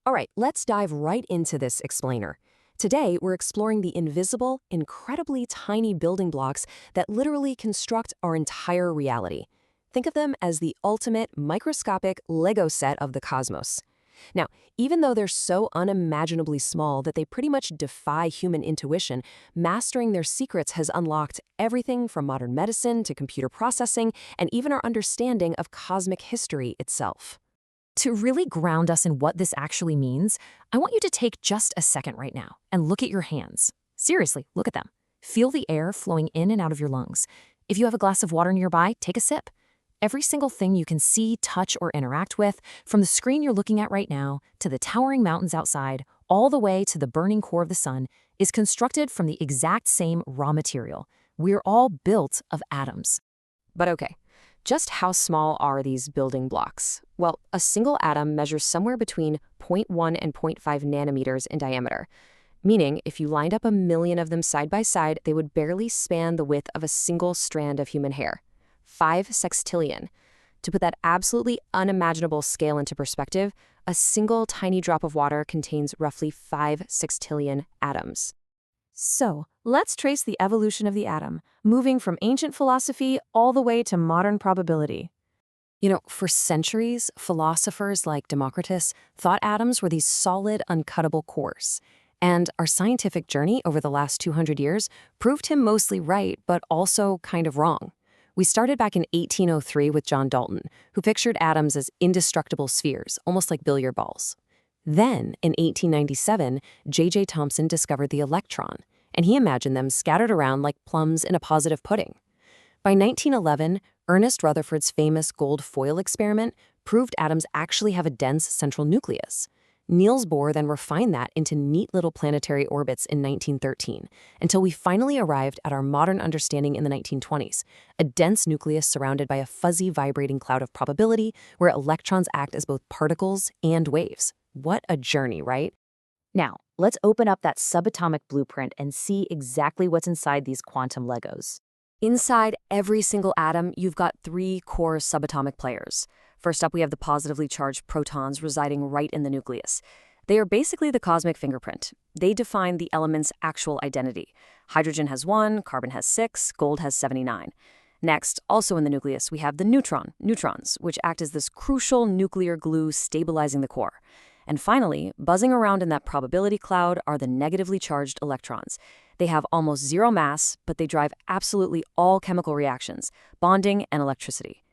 All right, let's dive right into this explainer. Today, we're exploring the invisible, incredibly tiny building blocks that literally construct our entire reality. Think of them as the ultimate microscopic Lego set of the cosmos. Now, even though they're so unimaginably small that they pretty much defy human intuition, mastering their secrets has unlocked everything from modern medicine to computer processing and even our understanding of cosmic history itself. To really ground us in what this actually means, I want you to take just a second right now and look at your hands. Seriously, look at them. Feel the air flowing in and out of your lungs. If you have a glass of water nearby, take a sip. Every single thing you can see, touch, or interact with, from the screen you're looking at right now to the towering mountains outside, all the way to the burning core of the sun, is constructed from the exact same raw material. We're all built of atoms. But okay, just how small are these building blocks? Well, a single atom measures somewhere between 0.1 and 0.5 nanometers in diameter, meaning if you lined up 1,000,000 of them side by side, they would barely span the width of a single strand of human hair. 5 sextillion. To put that absolutely unimaginable scale into perspective, a single tiny drop of water contains roughly 5 sextillion atoms. So, let's trace the evolution of the atom, moving from ancient philosophy all the way to modern probability. For centuries, philosophers like Democritus thought atoms were these solid, uncuttable cores. And our scientific journey over the last 200 years proved him mostly right, but also kind of wrong. We started back in 1803 with John Dalton, who pictured atoms as indestructible spheres, almost like billiard balls. Then, in 1897, J.J. Thomson discovered the electron, and he imagined them scattered around like plums in a positive pudding. By 1911, Ernest Rutherford's famous gold foil experiment proved atoms actually have a dense central nucleus. Niels Bohr then refined that into neat little planetary orbits in 1913, until we finally arrived at our modern understanding in the 1920s, a dense nucleus surrounded by a fuzzy vibrating cloud of probability where electrons act as both particles and waves. What a journey, right? Now, let's open up that subatomic blueprint and see exactly what's inside these quantum Legos. Inside every single atom, you've got 3 core subatomic players. First up, we have the positively charged protons residing right in the nucleus. They are basically the cosmic fingerprint. They define the element's actual identity. Hydrogen has 1, carbon has 6, gold has 79. Next, also in the nucleus, we have the neutrons, which act as this crucial nuclear glue stabilizing the core. And finally, buzzing around in that probability cloud are the negatively charged electrons. They have almost zero mass, but they drive absolutely all chemical reactions, bonding and electricity.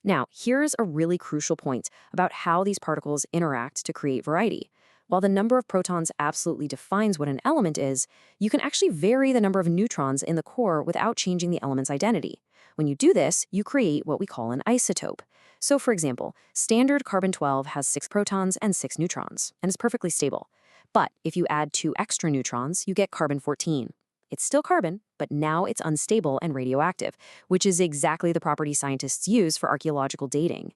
Now, here's a really crucial point about how these particles interact to create variety. While the number of protons absolutely defines what an element is, you can actually vary the number of neutrons in the core without changing the element's identity. When you do this, you create what we call an isotope. So, for example, standard carbon-12 has 6 protons and 6 neutrons, and is perfectly stable. But if you add 2 extra neutrons, you get carbon-14. It's still carbon, but now it's unstable and radioactive, which is exactly the property scientists use for archaeological dating.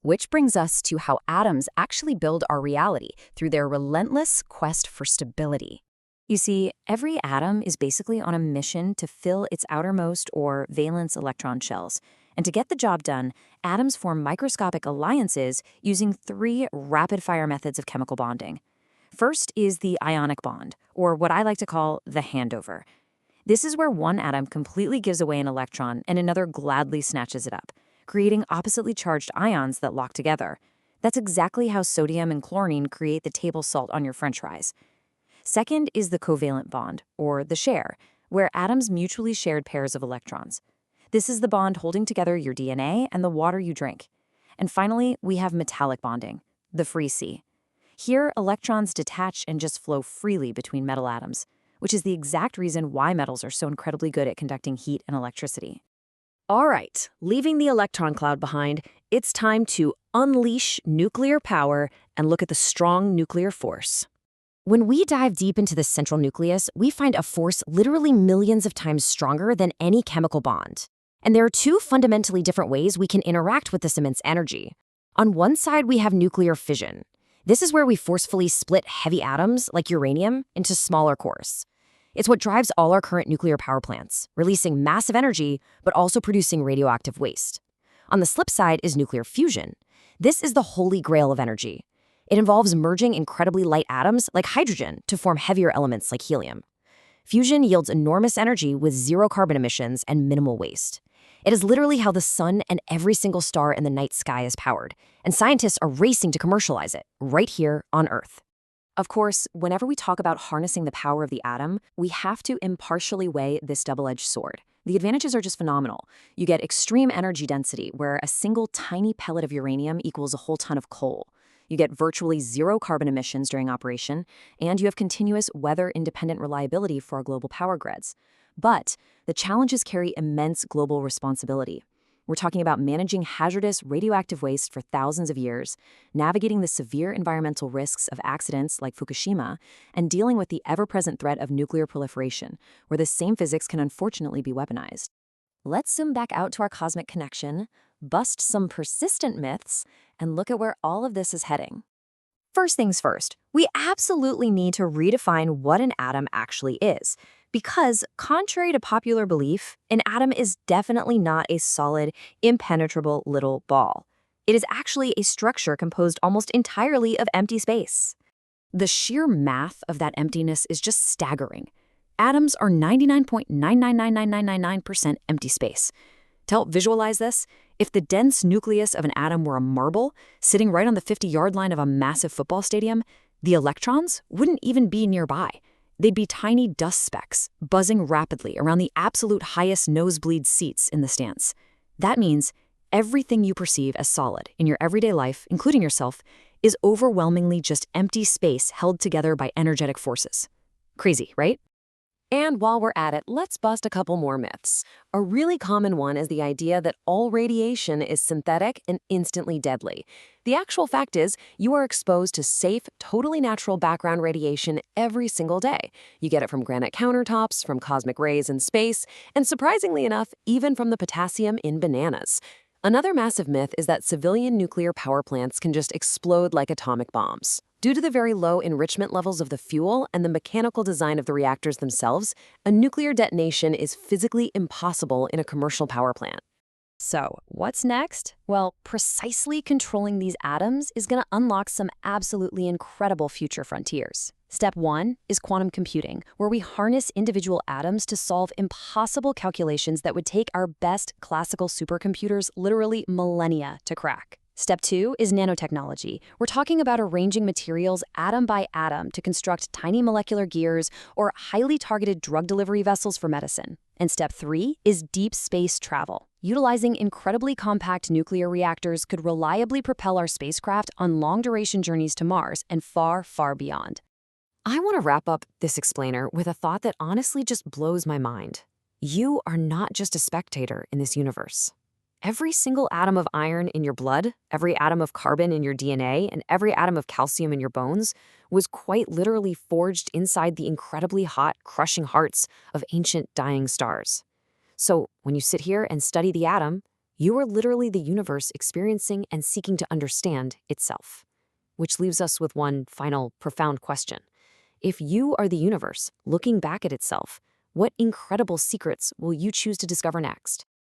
Which brings us to how atoms actually build our reality through their relentless quest for stability. You see, every atom is basically on a mission to fill its outermost or valence electron shells. And to get the job done, atoms form microscopic alliances using 3 rapid-fire methods of chemical bonding. First is the ionic bond, or what I like to call the handover. This is where one atom completely gives away an electron and another gladly snatches it up, creating oppositely charged ions that lock together. That's exactly how sodium and chlorine create the table salt on your french fries. Second is the covalent bond, or the share, where atoms mutually shared pairs of electrons. This is the bond holding together your DNA and the water you drink. And finally, we have metallic bonding, the free C. Here, electrons detach and just flow freely between metal atoms, which is the exact reason why metals are so incredibly good at conducting heat and electricity. All right, leaving the electron cloud behind, it's time to unleash nuclear power and look at the strong nuclear force. When we dive deep into the central nucleus, we find a force literally millions of times stronger than any chemical bond. And there are 2 fundamentally different ways we can interact with this immense energy. On one side, we have nuclear fission. This is where we forcefully split heavy atoms, like uranium, into smaller cores. It's what drives all our current nuclear power plants, releasing massive energy, but also producing radioactive waste. On the flip side is nuclear fusion. This is the holy grail of energy. It involves merging incredibly light atoms like hydrogen to form heavier elements like helium. Fusion yields enormous energy with zero carbon emissions and minimal waste. It is literally how the sun and every single star in the night sky is powered, and scientists are racing to commercialize it right here on Earth. Of course, whenever we talk about harnessing the power of the atom, we have to impartially weigh this double-edged sword. The advantages are just phenomenal. You get extreme energy density, where a single tiny pellet of uranium equals a whole ton of coal. You get virtually zero carbon emissions during operation, and you have continuous weather-independent reliability for our global power grids. But the challenges carry immense global responsibility. We're talking about managing hazardous radioactive waste for thousands of years, navigating the severe environmental risks of accidents like Fukushima, and dealing with the ever-present threat of nuclear proliferation, where the same physics can unfortunately be weaponized. Let's zoom back out to our cosmic connection, bust some persistent myths, and look at where all of this is heading. First things first, we absolutely need to redefine what an atom actually is. Because, contrary to popular belief, an atom is definitely not a solid, impenetrable little ball. It is actually a structure composed almost entirely of empty space. The sheer math of that emptiness is just staggering. Atoms are 99.9999999% empty space. To help visualize this, if the dense nucleus of an atom were a marble sitting right on the 50-yard line of a massive football stadium, the electrons wouldn't even be nearby. They'd be tiny dust specks, buzzing rapidly around the absolute highest nosebleed seats in the stands. That means everything you perceive as solid in your everyday life, including yourself, is overwhelmingly just empty space held together by energetic forces. Crazy, right? And while we're at it, let's bust a couple more myths. A really common one is the idea that all radiation is synthetic and instantly deadly. The actual fact is, you are exposed to safe, totally natural background radiation every single day. You get it from granite countertops, from cosmic rays in space, and surprisingly enough, even from the potassium in bananas. Another massive myth is that civilian nuclear power plants can just explode like atomic bombs. Due to the very low enrichment levels of the fuel and the mechanical design of the reactors themselves, a nuclear detonation is physically impossible in a commercial power plant. So, what's next? Well, precisely controlling these atoms is going to unlock some absolutely incredible future frontiers. Step 1 is quantum computing, where we harness individual atoms to solve impossible calculations that would take our best classical supercomputers literally millennia to crack. Step 2 is nanotechnology. We're talking about arranging materials atom by atom to construct tiny molecular gears or highly targeted drug delivery vessels for medicine. And step 3 is deep space travel. Utilizing incredibly compact nuclear reactors could reliably propel our spacecraft on long-duration journeys to Mars and far, far beyond. I want to wrap up this explainer with a thought that honestly just blows my mind. You are not just a spectator in this universe. Every single atom of iron in your blood, every atom of carbon in your DNA, and every atom of calcium in your bones was quite literally forged inside the incredibly hot, crushing hearts of ancient dying stars. So when you sit here and study the atom, you are literally the universe experiencing and seeking to understand itself. Which leaves us with one final profound question. If you are the universe looking back at itself, what incredible secrets will you choose to discover next?